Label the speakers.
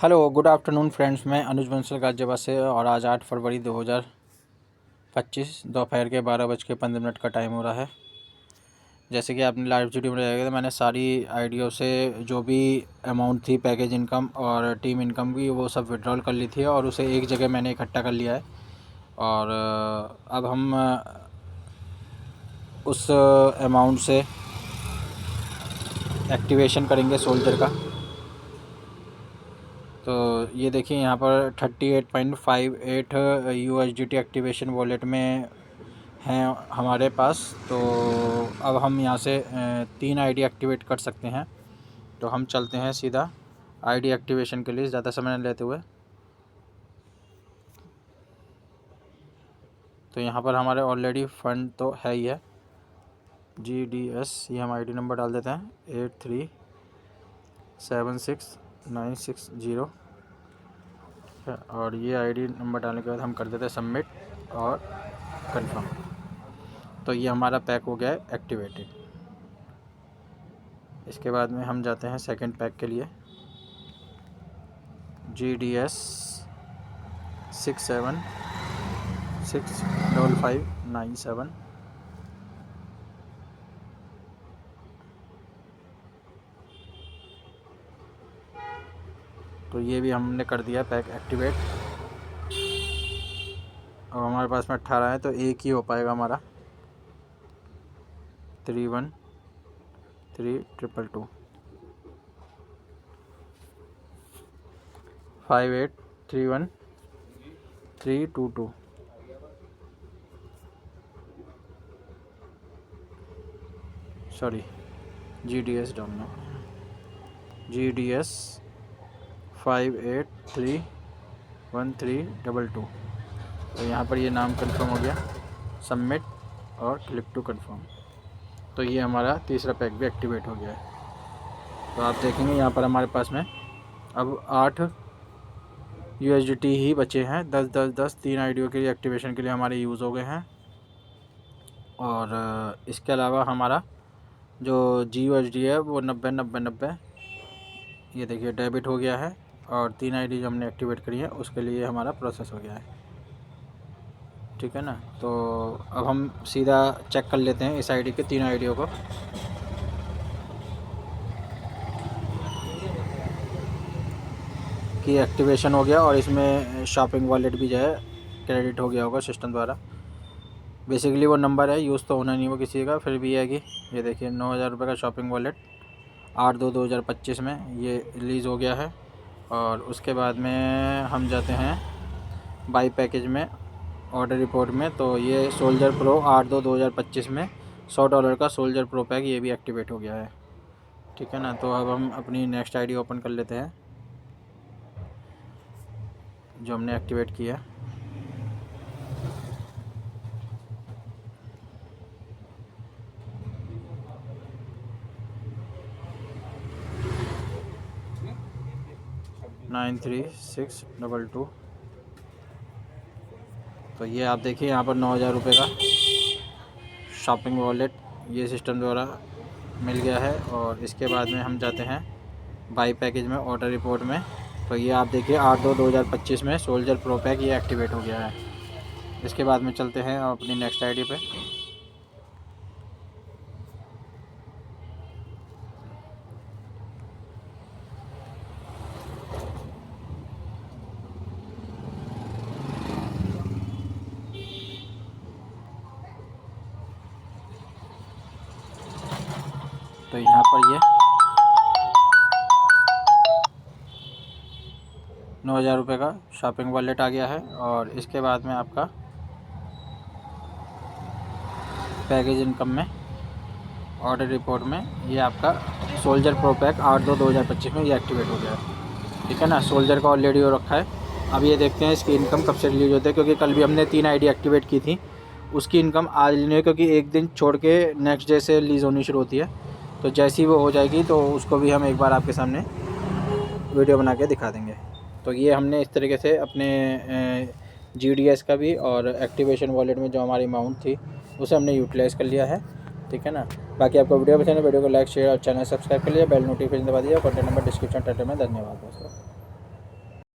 Speaker 1: Hello good afternoon friends. मैं अनुज बंसल गाजियाबाद से और आज 8 फरवरी 2025 दोपहर के 12:15 का टाइम हो रहा है। जैसे कि आपने लाइव वीडियो में देखा था, मैंने सारी आईडियो से जो भी अमाउंट थी पैकेज इनकम और टीम इनकम की वो सब विड्रॉल कर ली थी और उसे एक जगह मैंने इकट्ठा कर लिया है। और अब हम उस अमाउंट से एक्टिवेशन करेंगे सोल्जर का। तो ये देखिए यहाँ पर 38.58 USDT एक्टिवेशन वॉलेट में हैं हमारे पास। तो अब हम यहाँ से 3 आईडी एक्टिवेट कर सकते हैं। तो हम चलते हैं सीधा आईडी एक्टिवेशन के लिए, ज़्यादा समय नहीं लेते हुए। तो यहाँ पर हमारे ऑलरेडी फंड तो है ही है, GDS। ये हम आईडी नंबर डाल देते हैं 83769660 और ये आईडी नंबर डालने के बाद हम कर देते हैं सबमिट और कंफर्म। तो ये हमारा पैक हो गया है एक्टिवेटेड। इसके बाद में हम जाते हैं सेकंड पैक के लिए, GDS 676557। तो ये भी हमने कर दिया पैक एक्टिवेट। और हमारे पास में 18 है तो एक ही हो पाएगा हमारा 313222 58313222। सॉरी, GDS डालना, GDS 583132। तो यहाँ पर ये नाम कंफर्म हो गया, सबमिट और क्लिक टू कंफर्म। तो ये हमारा तीसरा पैक भी एक्टिवेट हो गया है। तो आप देखेंगे यहाँ पर हमारे पास में अब 8 USDT ही बचे हैं। 10 3 आईडियो के लिए एक्टिवेशन के लिए हमारे यूज़ हो गए हैं। और इसके अलावा हमारा जो GUSD है वो 90 ये देखिए डेबिट हो गया है। और 3 आईडी जो हमने एक्टिवेट करी है उसके लिए हमारा प्रोसेस हो गया है, ठीक है ना। तो अब हम सीधा चेक कर लेते हैं इस आईडी के 3 आईडियों को। कि एक्टिवेशन हो गया और इसमें शॉपिंग वॉलेट भी जो है क्रेडिट हो गया होगा सिस्टम द्वारा। बेसिकली वो नंबर है, यूज़ तो होना नहीं वो किसी का, फिर भी है कि ये देखिए 9000 रुपये का शॉपिंग वॉलेट 8/2/2025 में ये रिलीज़ हो गया है। और उसके बाद में हम जाते हैं बाई पैकेज में ऑर्डर रिपोर्ट में। तो ये सोल्जर प्रो 8/2/2025 में $100 का सोल्जर प्रो पैक ये भी एक्टिवेट हो गया है, ठीक है ना। तो अब हम अपनी नेक्स्ट आईडी ओपन कर लेते हैं जो हमने एक्टिवेट किया। $93,622। तो ये आप देखिए यहाँ पर 9000 रुपये का शॉपिंग वॉलेट ये सिस्टम द्वारा मिल गया है। और इसके बाद में हम जाते हैं बाई पैकेज में ऑर्डर रिपोर्ट में। तो ये आप देखिए 8/2/2025 में सोल्जर प्रो पैक ये एक्टिवेट हो गया है। इसके बाद में चलते हैं अपनी नेक्स्ट आईडी पे। तो यहाँ पर ये 9000 रुपये का शॉपिंग वॉलेट आ गया है। और इसके बाद में आपका पैकेज इनकम में ऑर्डर रिपोर्ट में ये आपका सोल्जर प्रो पैक 8/2/2025 में ये एक्टिवेट हो गया है, ठीक है ना। सोल्जर का ऑलरेडी हो रखा है। अब ये देखते हैं इसकी इनकम कब से रिलीज होती है, क्योंकि कल भी हमने 3 आईडी एक्टिवेट की थी। उसकी इनकम आज नहीं है क्योंकि एक दिन छोड़ के नेक्स्ट डे से रिलीज़ होनी शुरू होती है। तो जैसी वो हो जाएगी तो उसको भी हम एक बार आपके सामने वीडियो बना के दिखा देंगे। तो ये हमने इस तरीके से अपने GDS का भी और एक्टिवेशन वॉलेट में जो हमारी अमाउंट थी उसे हमने यूटिलाइज़ कर लिया है, ठीक है ना। बाकी आपको वीडियो पसंद है, वीडियो को लाइक शेयर और चैनल सब्सक्राइब कर लिया, बेल नोटिफिकेशन दबा दिया। कॉन्टैक्ट नंबर डिस्क्रिप्शन टाइटल में। धन्यवाद दोस्तों।